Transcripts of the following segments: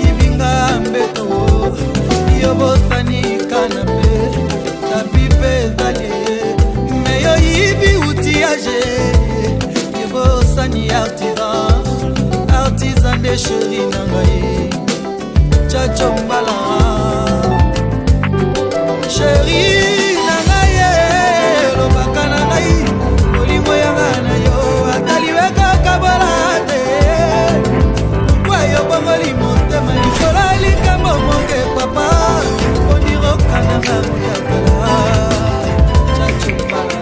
ibinga mbeto yo bosani kanape tapi pedale meyo ibi outillage yo bosani artisan de chéri nangai chacho mbala chéri nangai lobaka nangai olimo yanga na yo ataliweka kabalate kwa yo bongoli motema likolo likambo monge papa ondirokana ngakala chacho mbala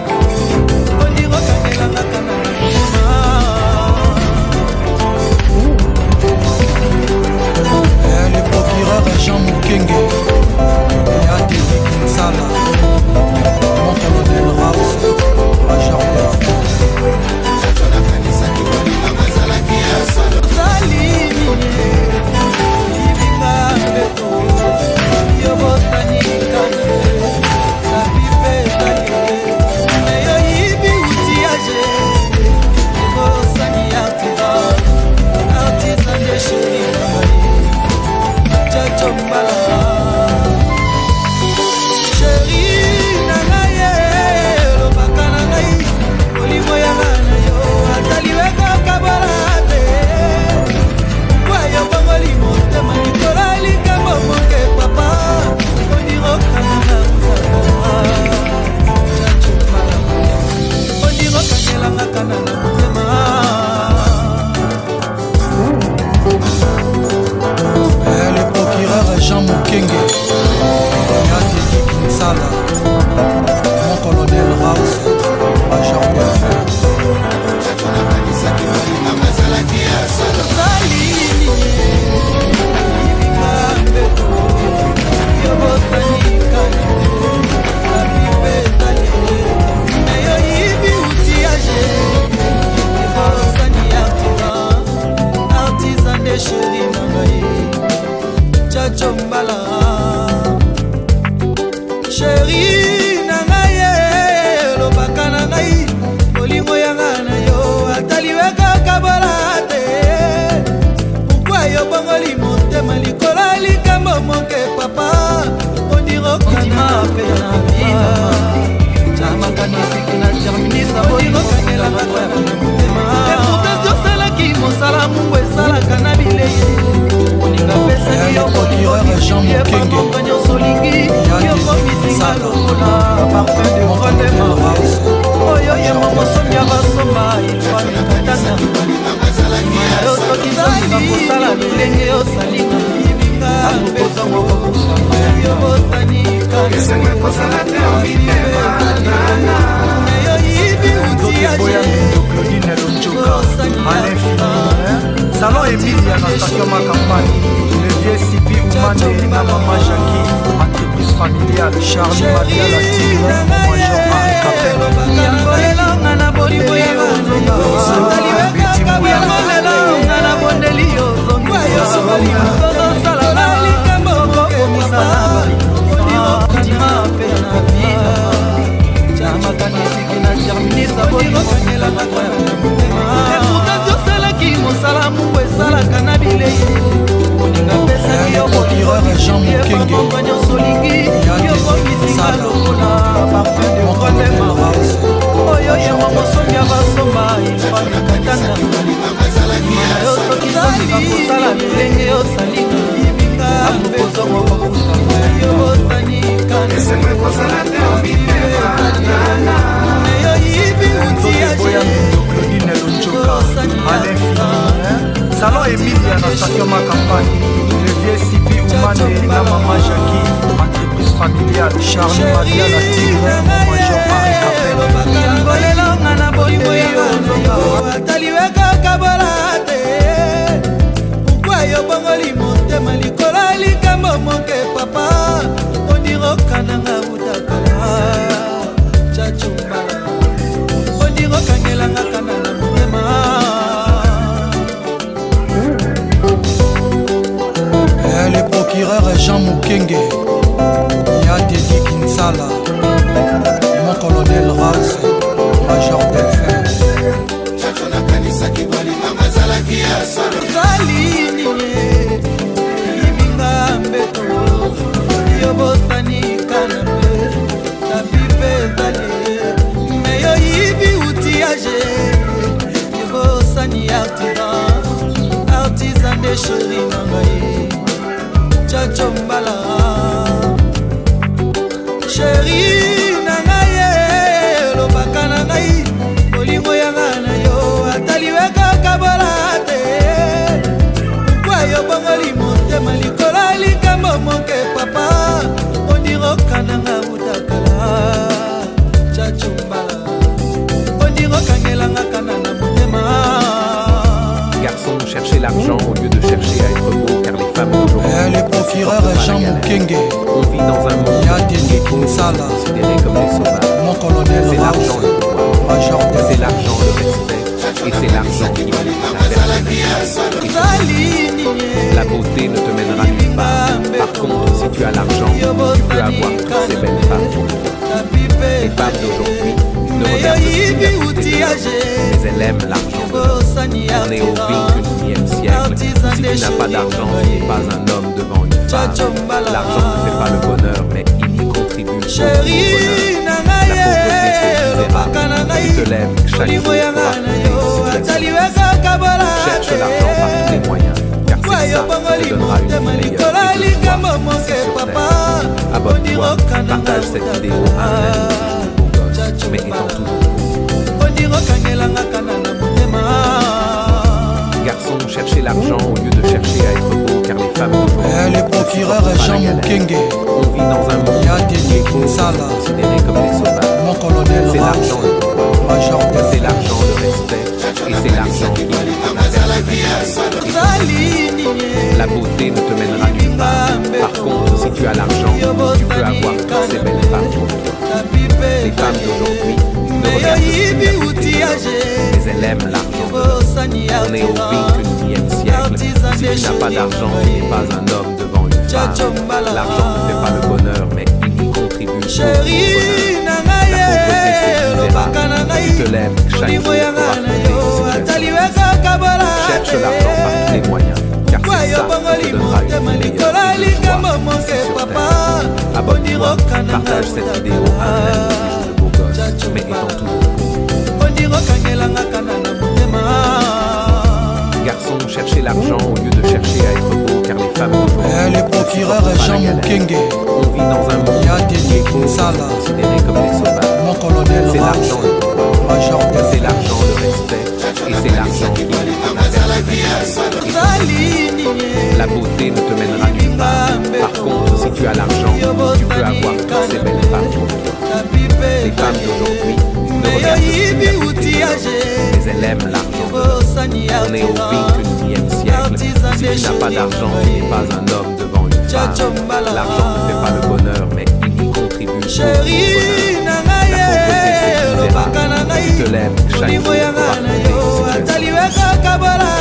ondirokanelanga kana le procureur Jean Mukenge et Adélie Kinsala, mon colonel Raus, major Salon Emilia na station Makampani, le vieux Sipi Oumane na maman Jackie, entreprise familiale, Charlie Madia la Tigre, major Henri Capel. Yangolela ngana boli boyo zonga, Betty Mouya ngana bondeli yo zonga, Toto Salala likambo komisala, Oniro Katima pena vida, Chama kanisiki na Germinisa boli kanyela makwaya. Mosala mungu esalaka na bilei oninga pesaki yo procureur Jean Mukenge solingi yokomisinga lokola parfum de motema oyo yemo mosomi ya basomba ilfani katanga yo soki zolinga kosala bilenge osalinga akokozongo kokusanga yo bosani kanesengo kosala te yo yibi utiaje Claudine Lonjoka Alain Salon Emilia na station Makampani, le vieux Sipi Oumane na maman Jackie, entreprise familiale, Charlie Madia la Tigre, major Henri Capel. Yangolela ngana boli boyo zonga, ataliweka kabalate, ukwa yo bongoli motema likolo likambo monge papa, ondiroka nanga utakala, chacho mbala, ondiroka ngelanga kanala motema. Le procureur Jean Mukenge et Adélie Kinsala, mon colonel Raus, major Delphin. chéri na ngai Chacho Mbala chéri na ngai lobaka na ngai bolingo yanga na yo ataliweka kabola te kwa yo bongoli motema likolo likambo moke papa ondiroka na nga utakala Chacho Mbala ondiroka ngelanga kana na motema. Garçon, cherchez l'argent au lieu de chercher à être beau, car les femmes d'aujourd'hui. Le procureur Jean Mukenge. On vit dans un monde considéré comme des sauvages. Mon colonel, c'est l'argent le pouvoir, c'est l'argent le respect, et c'est l'argent qui mène la beauté ne te mènera nulle part. Par contre, si tu as l'argent, tu peux avoir toutes ces belles femmes. Les femmes d'aujourd'hui ne regardent plus la beauté, mais elles aiment l'argent. On est au 21e siècle. Si tu n'as pas d'argent, tu n'es pas un homme devant une femme. L'argent ne fait pas le bonheur, mais il y contribue au bonheur. La pauvreté, c'est tu te lèves chaque jour pour affronter une situation. Cherche l'argent par tous les moyens, car c'est ça qui te donnera une vie meilleure et de joie sur terre. Abonne-toi, partage cette vidéo à un ami beau gosse, mais étant toujours garçon, cherchez l'argent au lieu de chercher à être beau, car les femmes d'aujourd'hui. Le procureur Jean Mukenge. On vit dans un monde considéré comme des sauvages. Mon colonel, c'est l'argent le pouvoir, c'est l'argent le respect, et c'est l'argent qui mène la beauté ne te mènera nulle part. Par contre, si tu as l'argent, tu peux avoir toutes ces belles femmes. Les femmes d'aujourd'hui ne regardent plus la beauté, mais elles aiment l'argent. On est au 21e siècle. Si tu n'as pas d'argent, tu n'es pas un homme devant une femme. L'argent ne fait pas le bonheur, mais il y contribue au bonheur. La pauvreté, c'est tu te lèves chaque jour pour affronter une situation. Cherche l'argent par tous les moyens, car c'est ça qui te donnera une vie meilleure et de joie sur terre. Abonne-toi, partage cette vidéo à un ami de beau gosse, mais étant toujours garçon, cherchez l'argent au lieu de chercher à être beau, car les femmes d'aujourd'hui. Le procureur Jean Mukenge. On vit dans un monde considéré comme des sauvages. Mon colonel, c'est l'argent le pouvoir, c'est l'argent le respect, et c'est l'argent qui mène la beauté ne te mènera nulle part. Par contre, si tu as l'argent, tu peux avoir toutes ces belles femmes. Les femmes d'aujourd'hui ne regardent plus la beauté, mais elles aiment l'argent. On est au 21e siècle. Si tu n'as pas d'argent, tu n'es pas un homme devant une femme. L'argent ne fait pas le bonheur, mais il y contribue au bonheur. La pauvreté, c'est tu te lèves chaque jour pour affronter une situation.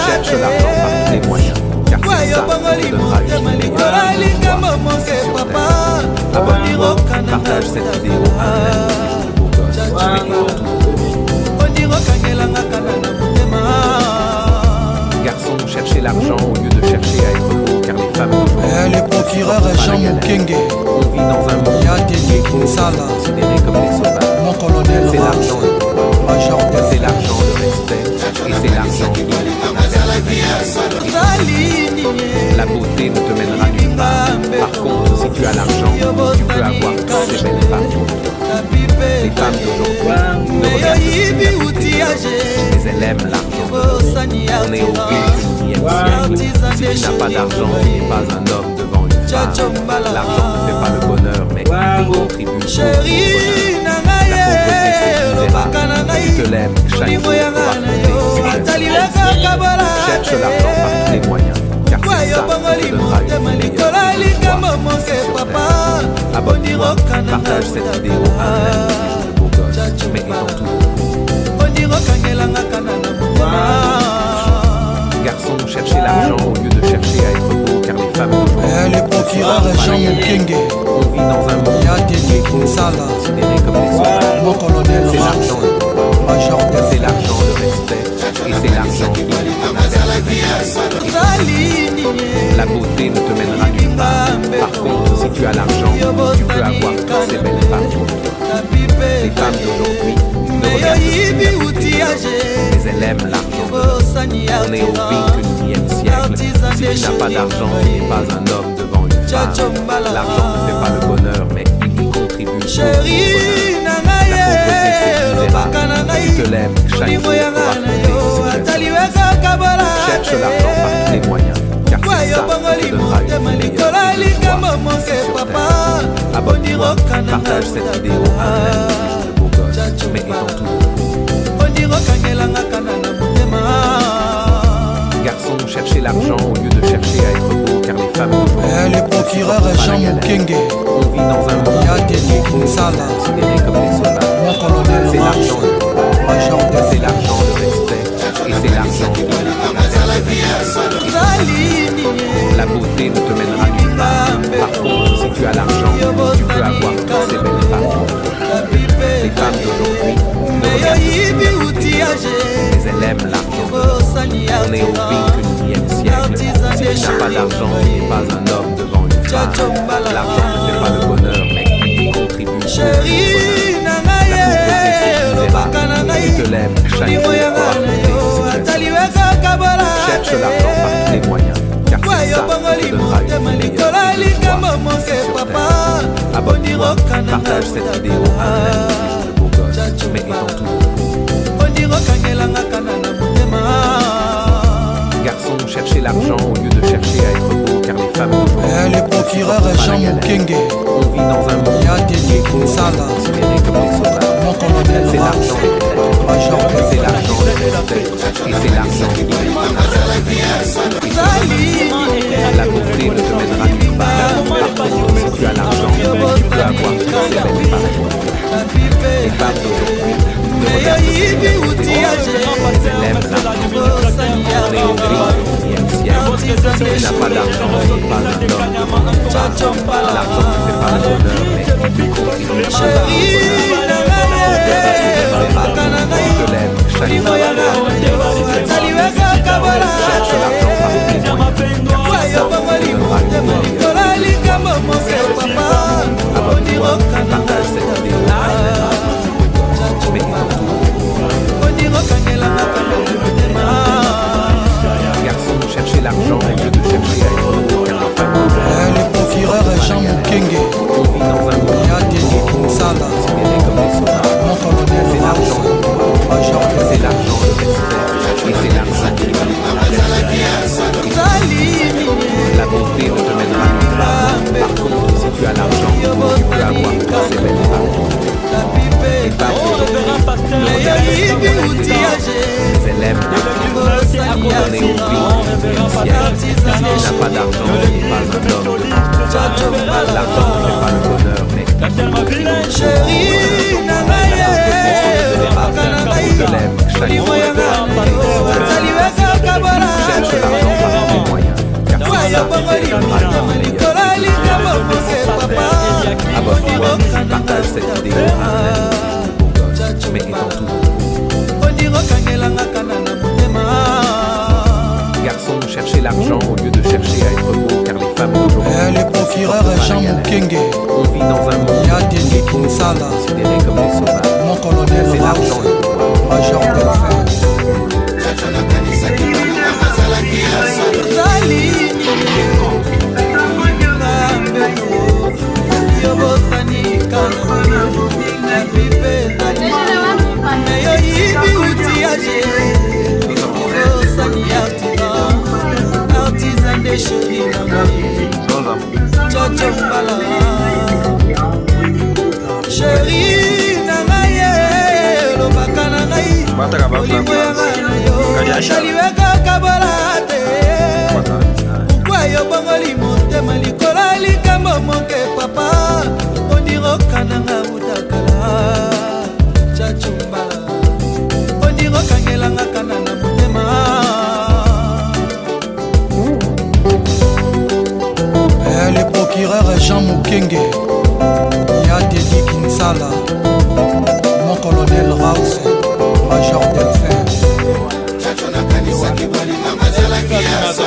Cherche l'argent par tous les moyens, car c'est ça qui te donnera une vie meilleure et de joie sur terre. Abonne-toi, partage cette vidéo à un ami de beau gosse, mais étant toujours garçon, cherchez l'argent au lieu de chercher à être beau, car les femmes d'aujourd'hui. Le procureur Jean Mukenge. On vit dans un monde considéré comme des sauvages. Mon colonel, c'est l'argent le pouvoir, c'est l'argent le respect, et c'est l'argent qui mène la beauté ne te mènera nulle part. Par contre, si tu as l'argent, tu peux avoir toutes ces belles femmes. Les femmes d'aujourd'hui ne regardent plus la beauté, mais elles aiment l'argent. On est au 21e siècle. Si tu n'as pas d'argent, tu n'es pas un homme devant une femme. L'argent ne fait pas le bonheur, mais il contribue au bonheur. La pauvreté, c'est tu te lèves chaque jour pour affronter une situation. Cherche l'argent par tous les moyens, car c'est ça qui te donnera une vie meilleure et de joie sur terre. Abonne-toi, partage cette vidéo à un ami de beau gosse, mais étant toujours garçon, cherchez l'argent au lieu de chercher à être beau, car les femmes d'aujourd'hui. Le procureur Jean Mukenge. On vit dans un monde considéré comme des sauvages. Mon colonel, c'est l'argent le pouvoir, c'est l'argent le respect, et c'est l'argent qui mène la beauté ne te mènera nulle part. Par contre, si tu as l'argent, tu peux avoir toutes ces belles femmes. Les femmes d'aujourd'hui ne regardent plus la beauté, mais elles aiment l'argent. On est au 21e siècle. Si tu S'il n'a pas d'argent, il n'est pas un homme devant une femme. L'argent ne fait pas le bonheur, mais il y contribue. Chérie, La pauvreté, c'est misérable. Tu te lèves chaque jour pour affronter une situation. Cherche l'argent par tous les moyens, car c'est ça qui te donnera une meilleure vie de toi ici sur terre. Abonne-toi, partage cette vidéo à un ami de beau gosse, mais étant toujours garçon, cherchez l'argent au lieu de chercher à être beau, car les femmes d'aujourd'hui, le procureur Jean Mukenge, on vit dans un monde considéré comme des sauvages. C'est l'argent le pouvoir, c'est l'argent le respect, et c'est l'argent qui donne la beauté ne te mènera nulle part. Par contre, si tu as l'argent, tu peux avoir toutes ces belles femmes. Les femmes d'aujourd'hui ne regardent plus, mais elles aiment l'argent. On est au XXIe siècle. Si tu n'as pas d'argent, tu n'es pas un homme devant une femme. L'argent ne fait pas le bonheur, mais il y contribue. La pauvreté, c'est misérable. Tu te lèves chaque jour pour affronter une situation. Cherche l'argent par tous les moyens, car c'est ça qui te donnera une meilleure vie de toi ici sur terre. Abonne-toi, partage cette vidéo à un ami de beau gosse, mais étant toujours garçon, cherchez l'argent au lieu de chercher à être beau, car les femmes d'aujourd'hui, le procureur Jean Mukenge, on vit dans un monde considéré comme des sauvages. C'est l'argent le pouvoir, c'est l'argent le respect, et c'est l'argent qui donne la beauté ne te mènera nulle part. Par contre, si tu as l'argent, tu peux avoir toutes ces belles femmes. Les femmes d'aujourd'hui ne regardent plus, elles aiment l'argent. On est au XXIe siècle. Si tu n'as pas d'argent, tu n'es pas un homme devant une femme. L'argent ne fait pas le bonheur, mais il y contribue. Tu te lèves chaque jour pour affronter une situation. Cherche l'argent par tous les moyens, car c'est ça qui te donnera une meilleure vie de toi ici sur terre. Abonne-toi, partage cette vidéo à un ami de beau gosse, mais étant toujours garçon, cherchez l'argent au lieu de chercher à être beau, car les femmes le procureur Jean Mukenge, on vit dans un monde considéré comme des sauvages. C'est l'argent le pouvoir, c'est l'argent le respect, et c'est l'argent qui donne la beauté ne te mènera nulle part. Par contre, si tu as l'argent, tu peux avoir toutes ces belles femmes. Les femmes d'aujourd'hui ne regardent plus, mais elles aiment l'argent. On est au XXIe siècle. Si tu n'as pas d'argent, tu n'es pas un homme devant une femme. L'argent ne fait pas le bonheur, mais il contribue. Tu te lèves chaque jour pour affronter une situation. Cherche l'argent par tous les moyens, car c'est ça qui te donnera une meilleure vie de toi ici sur terre. Abonne-toi, partage cette vidéo à un ami de beau gosse, mais étant toujours garçon, cherchez l'argent au lieu de chercher à être beau, car les femmes d'aujourd'hui, le procureur Jean Mukenge, on vit dans un monde considéré comme des sauvages. C'est l'argent le pouvoir, Chérie, nangaye, lobaka nangayi, olingo yanga na yo, nakaliweka kabolate. Pourquoi yo bongoli motema likolo likambo moke papa, ondiroka nanga utakala, chachumbala, ondiroka ngelanga kana na motema. le procureur Jean Mukenge, Yadeli Kinsala.